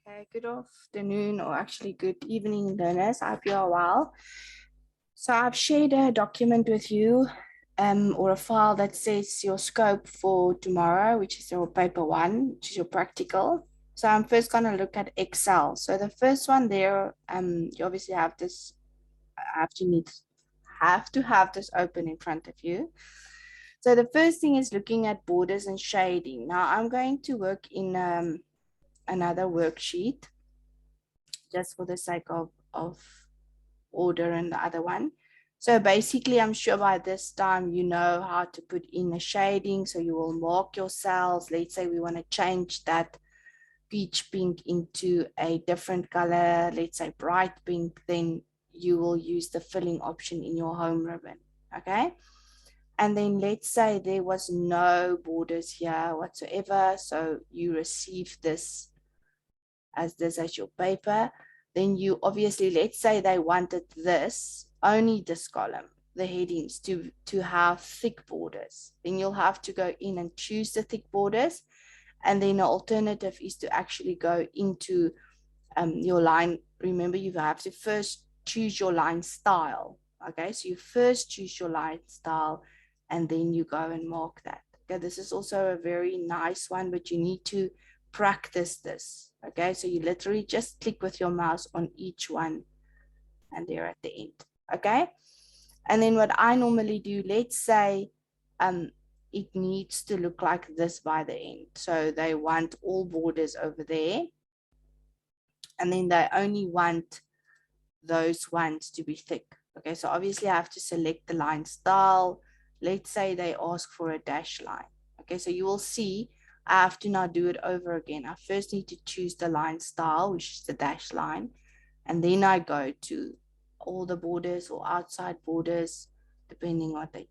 Okay, good afternoon or actually good evening, learners. I hope you are well. So I've shared a document with you or a file that says your scope for tomorrow, which is your paper one, which is your practical. So I'm first going to look at Excel. So the first one there, you obviously have this, have to have this open in front of you. So the first thing is looking at borders and shading. Now I'm going to work in another worksheet just for the sake of order and the other one. So basically, I'm sure by this time you know how to put in a shading. So you will mark your cells. Let's say we want to change that peach pink into a different color, let's say bright pink, then you will use the filling option in your home ribbon. Okay. And then let's say there was no borders here whatsoever. So you receive this as your paper, then you obviously, let's say they wanted this, only this column, the headings to have thick borders. Then you'll have to go in and choose the thick borders. And then the alternative is to actually go into your line. Remember, you have to first choose your line style. Okay, so you first choose your line style and then you go and mark that. Okay, this is also a very nice one, but you need to practice this. Okay, so you literally just click with your mouse on each one and they're at the end. Okay, and then what I normally do, let's say it needs to look like this by the end. So they want all borders over there, and then they only want those ones to be thick. Okay, so obviously I have to select the line style. Let's say they ask for a dash line. Okay, so you will see I have to now do it over again. I first need to choose the line style, which is the dash line, and then I go to all the borders or outside borders, depending what they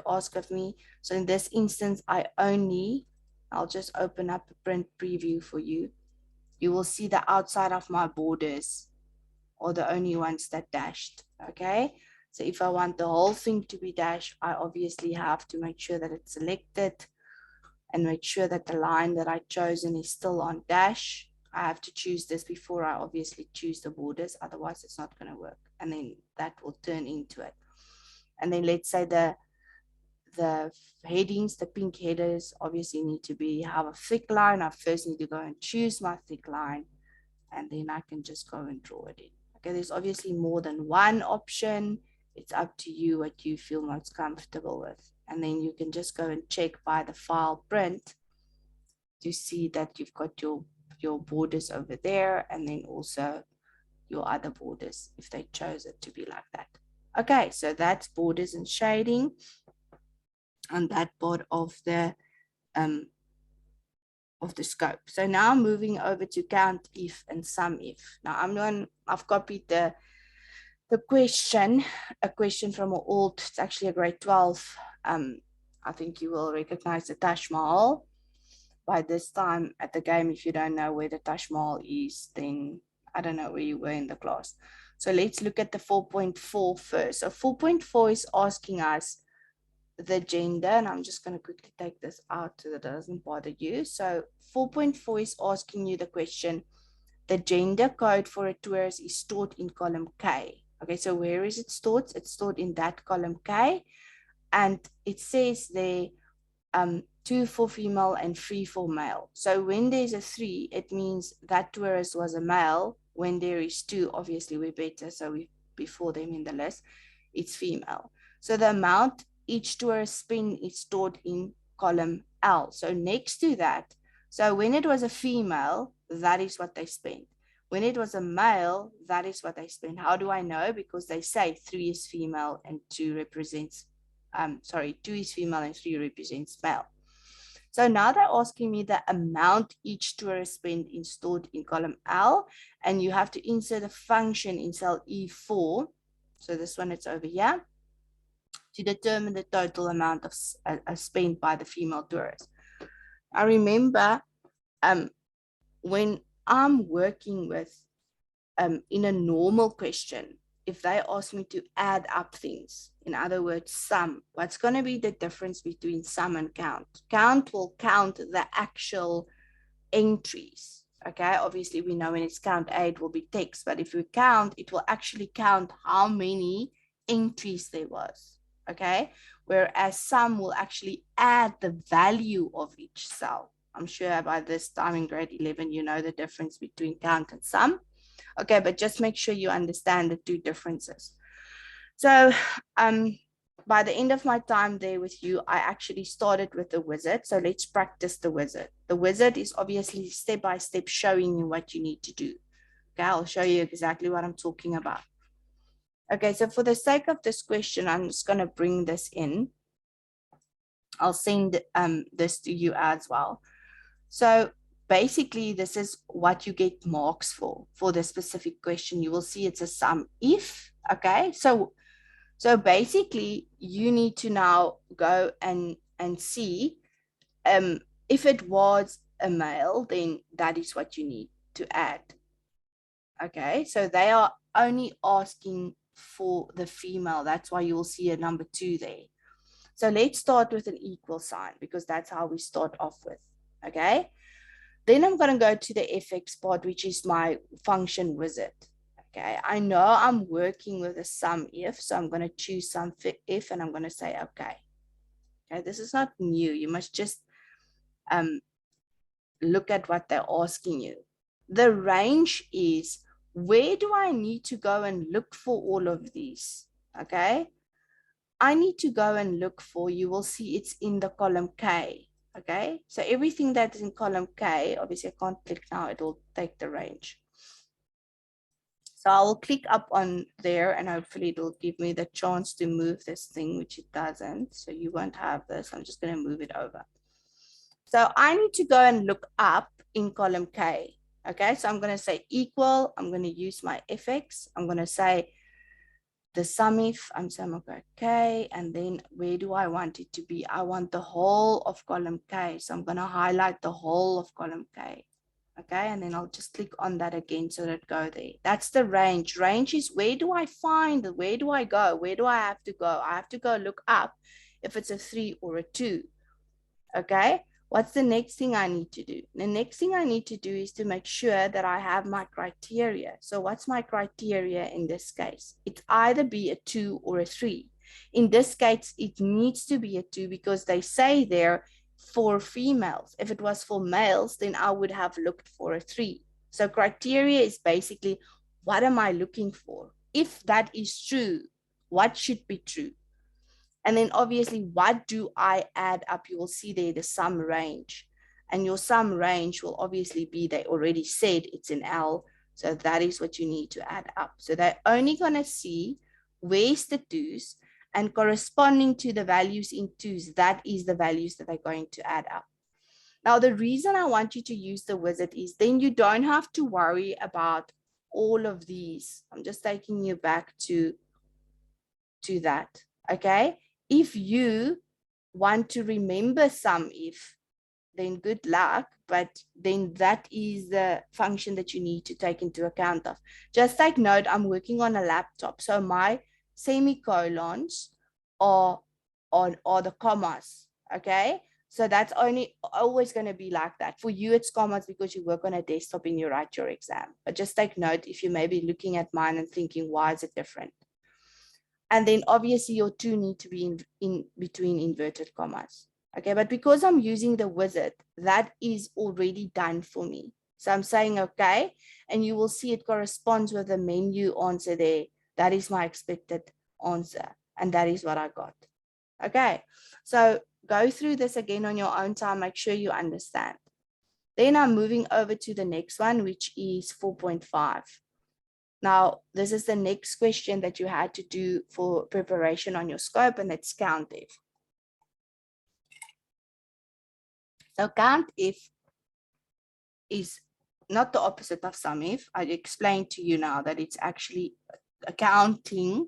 ask of me. So in this instance, I'll just open up a print preview for you. You will see the outside of my borders are the only ones that dashed. Okay, so if I want the whole thing to be dashed, I obviously have to make sure that it's selected and make sure that the line that I've chosen is still on dash. I have to choose this before I obviously choose the borders, otherwise it's not going to work, and then that will turn into it. And then let's say the headings, the pink headers obviously need to have a thick line. I first need to go and choose my thick line, and then I can just go and draw it in. Okay, there's obviously more than one option. It's up to you what you feel most comfortable with. And then you can just go and check by the file print to see that you've got your borders over there, and then also your other borders if they chose it to be like that. Okay, so that's borders and shading on that part of the scope. So now moving over to count if and sum if. Now I've copied the question, a question from an old, it's actually a grade 12. I think you will recognize the Taj Mahal by this time at the game. If you don't know where the Taj Mahal is, then I don't know where you were in the class. So let's look at the 4.4 first. So 4.4 is asking us the gender, and I'm just going to quickly take this out so that it doesn't bother you. So 4.4 is asking you the question, the gender code for a tourist is stored in column K. Okay, so where is it stored? It's stored in that column K, and it says there 2 for female and 3 for male. So when there's a 3, it means that tourist was a male. When there is 2, obviously we're better, so we before them in the list, it's female. So the amount each tourist spent is stored in column L. So next to that, so when it was a female, that is what they spent. When it was a male, that is what they spent. How do I know? Because they say 3 is female and 2 represents 2 is female and 3 represents male. So now they're asking me the amount each tourist spent in stored in column L, and you have to insert a function in cell E4. So this one, it's over here, to determine the total amount of spent by the female tourist. I remember when I'm working with in a normal question, if they ask me to add up things, in other words, sum, what's going to be the difference between sum and count? Count will count the actual entries. Okay, obviously we know when it's count A, it will be text, but if we count, it will actually count how many entries there was. Okay, whereas sum will actually add the value of each cell. I'm sure by this time in grade 11, you know the difference between count and sum. Okay, but just make sure you understand the two differences. So by the end of my time there with you, I actually started with the wizard. So let's practice the wizard. The wizard is obviously step by step showing you what you need to do. Okay, I'll show you exactly what I'm talking about. Okay, so for the sake of this question, I'm just going to bring this in. I'll send this to you as well. So basically, this is what you get marks for the specific question. You will see it's a sum if. Okay, so basically, you need to now go and see if it was a male, then that is what you need to add. Okay, so they are only asking for the female. That's why you'll see a number 2 there. So let's start with an equal sign because that's how we start off with. Okay, then I'm going to go to the fx part, which is my function wizard. Okay, I know I'm working with a sum if, so I'm going to choose sum if and I'm going to say okay. Okay, this is not new. You must just look at what they're asking you. The range is, where do I need to go and look for all of these? Okay, I need to go and look for, you will see it's in the column K. Okay, so everything that is in column K, obviously I can't click now, it will take the range. So I'll click up on there and hopefully it'll give me the chance to move this thing, which it doesn't. So you won't have this. I'm just going to move it over. So I need to go and look up in column K. Okay, so I'm going to say equal. I'm going to use my fx. I'm going to say the sum if. I'm saying okay, K. And then where do I want it to be? I want the whole of column K. So I'm going to highlight the whole of column K. Okay, and then I'll just click on that again so that it go there. That's the range. Range is where do I find, where do I go? Where do I have to go? I have to go look up if it's a 3 or a 2. Okay, what's the next thing I need to do? The next thing I need to do is to make sure that I have my criteria. So what's my criteria in this case? It's either be a 2 or a 3. In this case, it needs to be a 2 because they say there for females. If it was for males, then I would have looked for a 3. So criteria is basically, what am I looking for? If that is true, what should be true? And then obviously, what do I add up? You will see there the sum range. And your sum range will obviously be, they already said it's in L. So that is what you need to add up. So they're only going to see where's the 2's, and corresponding to the values in 2's, that is the values that they're going to add up. Now, the reason I want you to use the wizard is then you don't have to worry about all of these. I'm just taking you back to that, okay? If you want to remember sum if, then good luck, but then that is the function that you need to take into account of. Just take note, I'm working on a laptop, so my semicolons are the commas, okay? So that's always going to be like that. For you, it's commas because you work on a desktop and you write your exam. But just take note if you may be looking at mine and thinking, why is it different? And then obviously your 2 need to be in between inverted commas. Okay, but because I'm using the wizard, that is already done for me. So I'm saying okay, and you will see it corresponds with the menu answer there. That is my expected answer, and that is what I got. Okay, so go through this again on your own time, make sure you understand. Then I'm moving over to the next one, which is 4.5. Now, this is the next question that you had to do for preparation on your scope, and it's COUNTIF. So COUNTIF is not the opposite of SUMIF. I explained to you now that it's actually counting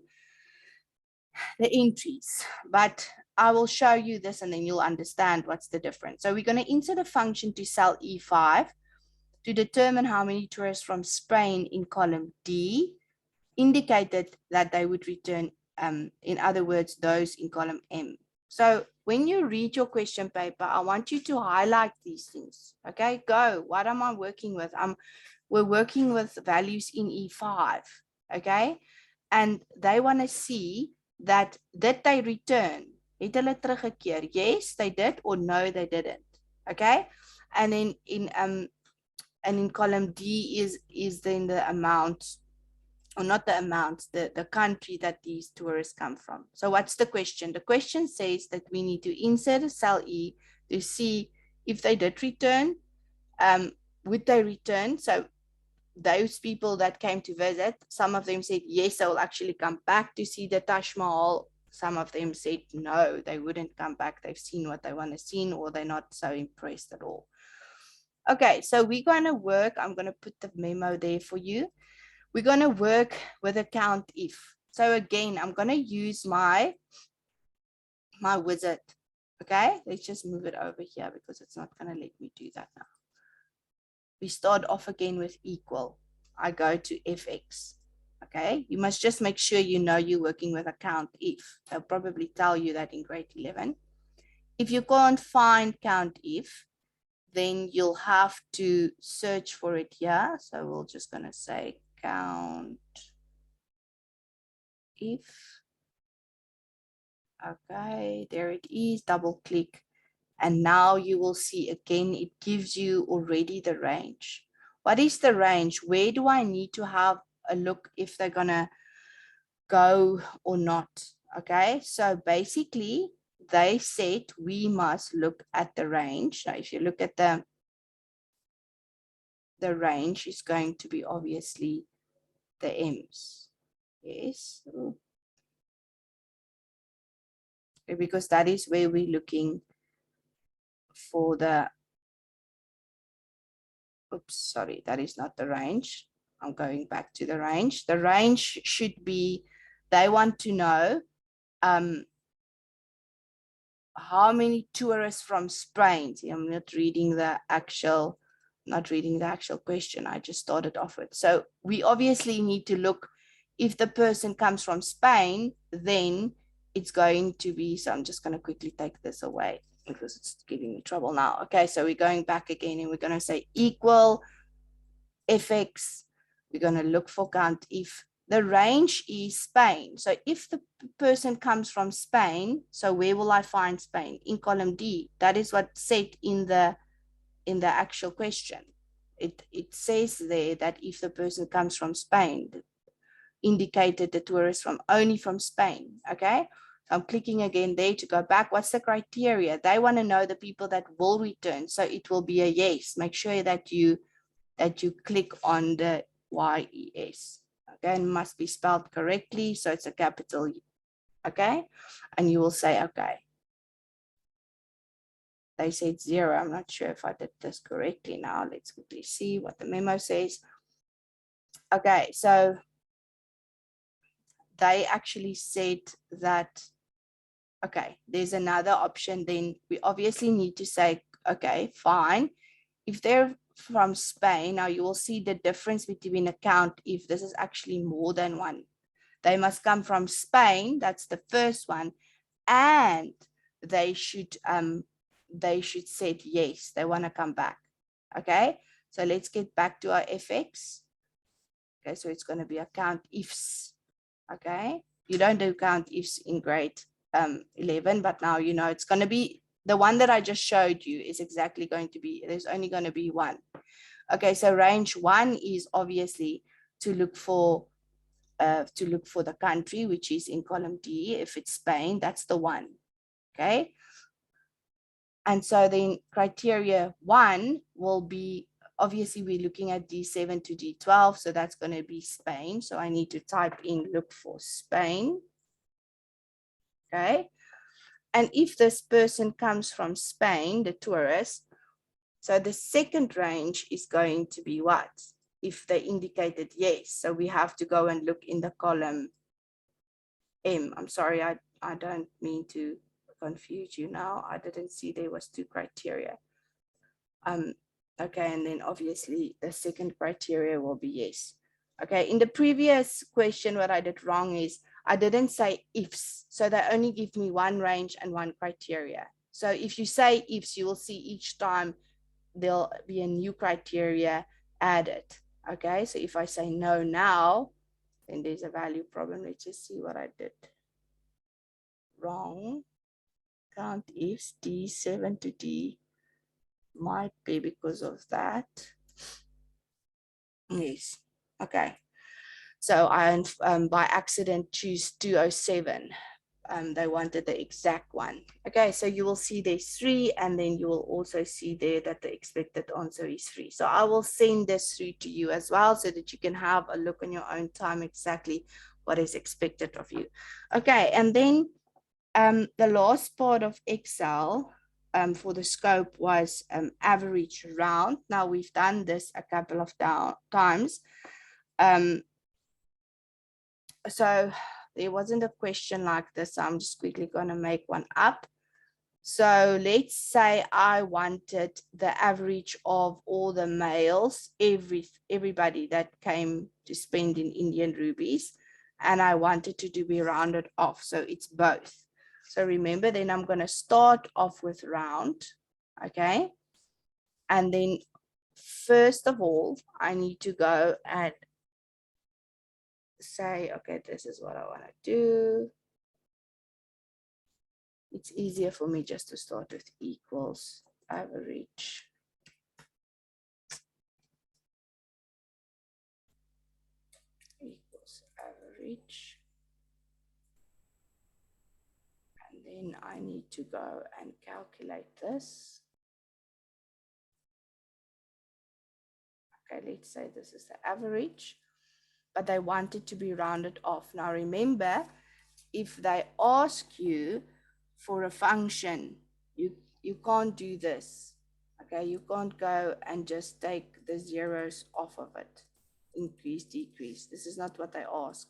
the entries, but I will show you this and then you'll understand what's the difference. So we're going to insert a function to cell E5 to determine how many tourists from Spain in column D indicated that they would return, in other words, those in column M. So when you read your question paper, I want you to highlight these things. Okay, go. What am I working with? We're working with values in E5. Okay, and they want to see that did they return? Het hulle teruggekeer? Yes, they did, or no, they didn't. Okay, and then in column D is then the amount, or not the amount, the country that these tourists come from. So what's the question? The question says that we need to insert a cell E to see if they did return. Would they return? So those people that came to visit, some of them said yes, they will actually come back to see the Taj Mahal. Some of them said no, they wouldn't come back. They've seen what they want to see, or they're not so impressed at all. Okay, so we're going to work. I'm going to put the memo there for you. We're going to work with a count if. So again, I'm going to use my wizard. Okay, let's just move it over here because it's not going to let me do that now. We start off again with equal. I go to fx. Okay, you must just make sure you know you're working with a count if. They'll probably tell you that in grade 11. If you can't find count if, then you'll have to search for it here. So we're just going to say count if. Okay, there it is. Double click. And now you will see again, it gives you already the range. What is the range? Where do I need to have a look if they're going to go or not? Okay, so basically they said we must look at the range. So if you look at the range is going to be obviously the M's. Yes. Because that is where we're looking for the, oops, sorry, that is not the range. I'm going back to the range. The range should be, they want to know how many tourists from Spain. See, I'm not reading the actual question. I just started off with. So we obviously need to look, if the person comes from Spain, then it's going to be, so I'm just going to quickly take this away because it's giving me trouble now. Okay, so we're going back again and we're going to say equal fx. We're going to look for count if. The range is Spain. So if the person comes from Spain, so where will I find Spain? In column D. That is what's said in the actual question. It says there that if the person comes from Spain, indicated the tourist only from Spain. Okay, so I'm clicking again there to go back. What's the criteria? They want to know the people that will return, so it will be a yes. Make sure that you click on the YES. Okay, and must be spelled correctly, so it's a capital E. Okay, and you will say okay. They said 0. I'm not sure if I did this correctly now. Let's quickly see what the memo says. Okay, so they actually said that, okay, there's another option. Then we obviously need to say, okay, fine. If they're from Spain, now you will see the difference between a count if this is actually more than one. They must come from Spain. That's the first one. And they should say yes, they want to come back. Okay, so let's get back to our fx. Okay, so it's going to be a count ifs. Okay, you don't do count ifs in grade 11, but now you know it's going to be the one that I just showed you is exactly going to be, there's only going to be one. Okay, so range 1 is obviously to look for the country, which is in column D. If it's Spain, that's the one. Okay, and so then criteria 1 will be, obviously we're looking at D7 to D12, so that's going to be Spain. So I need to type in look for Spain. Okay, and if this person comes from Spain, the tourist, so the second range is going to be what? If they indicated yes, so we have to go and look in the column M. I'm sorry, I don't mean to confuse you now. I didn't see there was 2 criteria. Okay, and then obviously the second criteria will be yes. Okay, in the previous question, what I did wrong is I didn't say ifs. So they only give me one range and one criteria. So if you say ifs, you will see each time there'll be a new criteria added. Okay, so if I say no now, then there's a value problem. Let's just see what I did wrong. Count ifs D7 to D might be because of that. Yes. Okay. So I by accident choose 207. They wanted the exact one. Okay, so you will see there's 3, and then you will also see there that the expected answer is 3. So I will send this through to you as well so that you can have a look on your own time exactly what is expected of you. Okay, and then the last part of Excel for the scope was average round. Now we've done this a couple of times. So there wasn't a question like this. So I'm just quickly going to make one up. So let's say I wanted the average of all the males, everybody that came to spend in Indian rupees, and I wanted to be rounded off. So it's both. So remember, then I'm going to start off with round, okay? And then first of all, I need to go and say, okay, this is what I want to do. It's easier for me just to start with equals average. Equals average. And then I need to go and calculate this. Okay, let's say this is the average, but they want it to be rounded off. Now remember, if they ask you for a function, you can't do this. Okay, you can't go and just take the zeros off of it. Increase, decrease. This is not what they ask.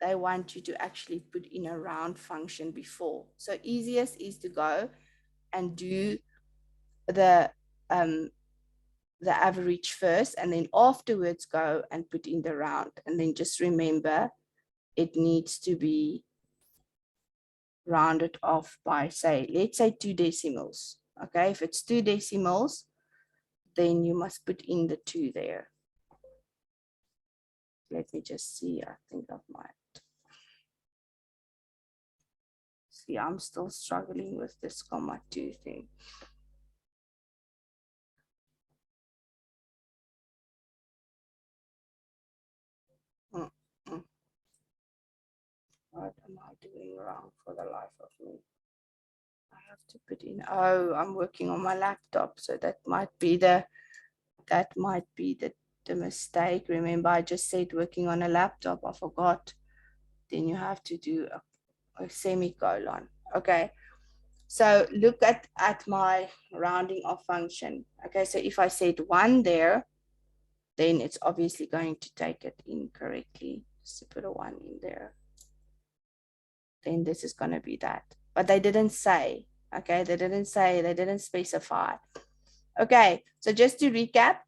They want you to actually put in a round function before. So easiest is to go and do the average first, and then afterwards go and put in the round. And then just remember, it needs to be rounded off by, say, let's say 2 decimals. Okay, if it's 2 decimals, then you must put in the 2 there. Let me just see. I think I might. See, I'm still struggling with this comma 2 thing. What am I doing wrong for the life of me? I have to put in, oh, I'm working on my laptop, so that might be the mistake. Remember, I just said working on a laptop, I forgot. Then you have to do a semicolon. Okay, so look at my rounding off function. Okay, so if I said 1 there, then it's obviously going to take it incorrectly. Just to put a 1 in there, then this is going to be that. But they didn't say. Okay, they didn't specify. Okay, so just to recap,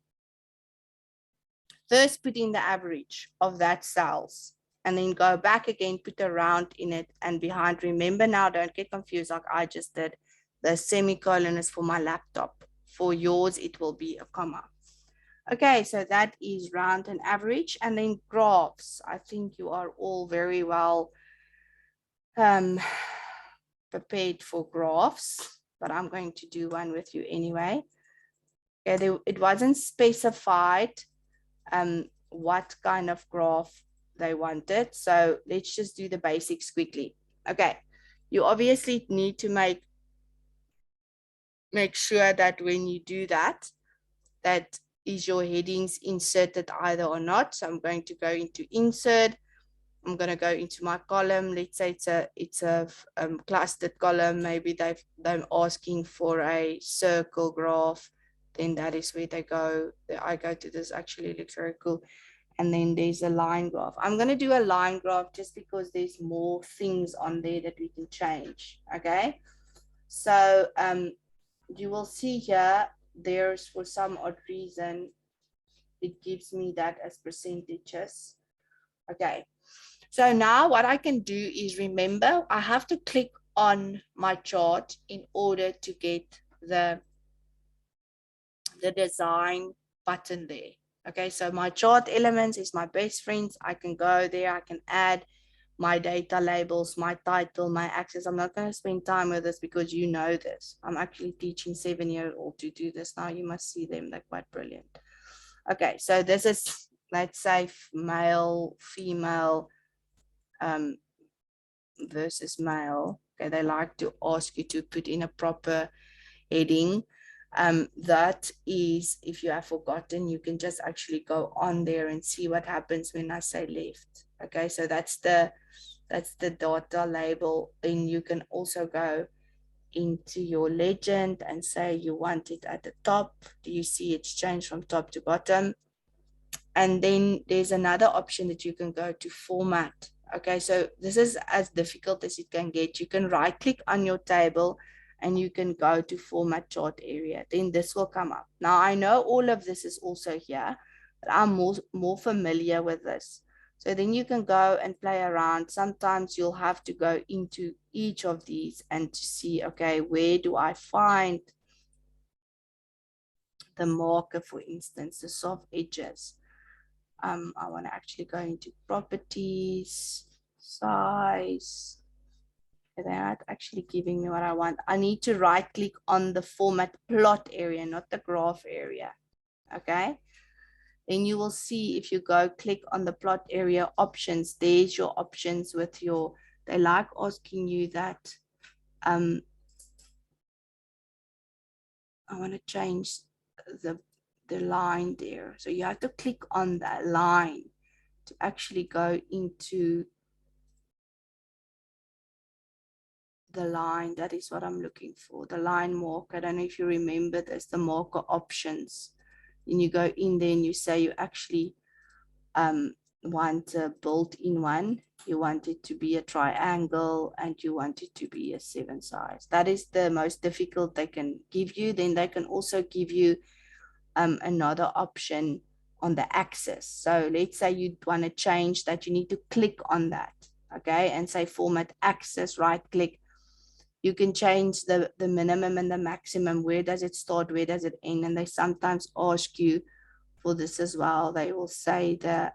first put in the average of that cells, and then go back again, put a round in it and behind. Remember now, don't get confused like I just did. The semicolon is for my laptop. For yours, it will be a comma. Okay, so that is round and average. And then graphs. I think you are all very well prepared for graphs, but I'm going to do one with you anyway. Okay, it wasn't specified what kind of graph they wanted. So let's just do the basics quickly. Okay, you obviously need to make sure that when you do that, that is your headings inserted either or not. So I'm going to go into insert. I'm going to go into my column. Let's say it's a clustered column. Maybe they're asking for a circle graph. Then that is where they go. I go to this. Actually looks very cool. And then there's a line graph. I'm going to do a line graph just because there's more things on there that we can change. Okay. So you will see here, there's, for some odd reason, it gives me that as percentages. Okay. So now what I can do is, remember, I have to click on my chart in order to get the design button there. Okay, so my chart elements is my best friends. I can go there, I can add my data labels, my title, my access. I'm not going to spend time with this because you know this. I'm actually teaching 7-year-old to do this now. You must see them, they're quite brilliant. Okay, so this is, let's say, male, female versus male. Okay, they like to ask you to put in a proper heading. That is, if you have forgotten, you can just actually go on there and see what happens when I say left. Okay, so that's the data label. Then you can also go into your legend and say you want it at the top. Do you see it's changed from top to bottom? And then there's another option that you can go to format. Okay, so this is as difficult as it can get. You can right click on your table and you can go to format chart area. Then this will come up. Now I know all of this is also here, but I'm more familiar with this. So then you can go and play around. Sometimes you'll have to go into each of these and to see, okay, where do I find the marker, for instance, the soft edges. I want to actually go into properties, size. They're not actually giving me what I want. I need to right click on the format plot area, not the graph area. Okay. Then you will see, if you go click on the plot area options, there's your options with your, they like asking you that. I want to change the line there. So you have to click on that line to actually go into the line. That is what I'm looking for, the line marker. I don't know if you remember this, the marker options. Then you go in there and you say you actually want a built-in one, you want it to be a triangle, and you want it to be a 7 size. That is the most difficult they can give you. Then they can also give you another option on the axis. So let's say you want to change that, you need to click on that, okay, and say format axis, right click. You can change the minimum and the maximum. Where does it start? Where does it end? And they sometimes ask you for this as well. They will say the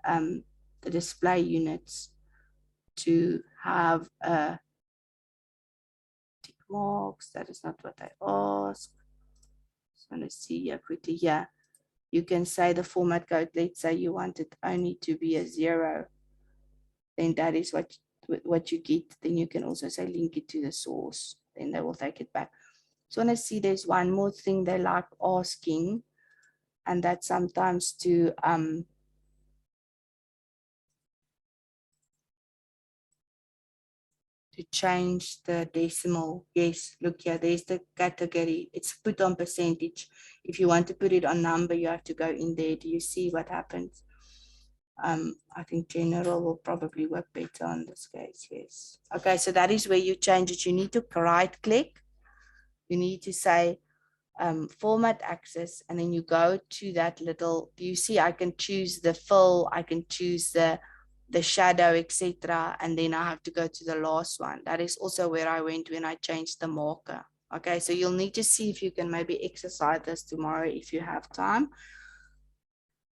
display units to have a tick marks. That is not what I ask. Just want to see here quickly. Yeah, you can say the format code. Let's say you want it only to be a 0. Then that is what you get. Then you can also say link it to the source. Then they will take it back. So I want to see, there's one more thing they like asking, and that's sometimes to change the decimal. Yes, look here, there's the category. It's put on percentage. If you want to put it on number, you have to go in there. Do you see what happens? I think general will probably work better on this case. Yes. Okay, so that is where you change it. You need to right click. You need to say format axis, and then you go to that little, you see I can choose the fill, I can choose the shadow, etc. And then I have to go to the last one. That is also where I went when I changed the marker. Okay, so you'll need to see if you can maybe exercise this tomorrow if you have time.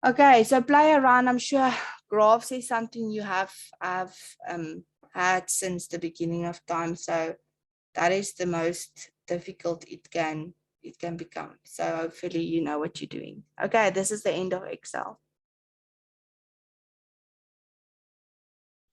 Okay, so play around. I'm sure graphs is something you have had since the beginning of time. So that is the most difficult it can become. So hopefully you know what you're doing. Okay, this is the end of Excel.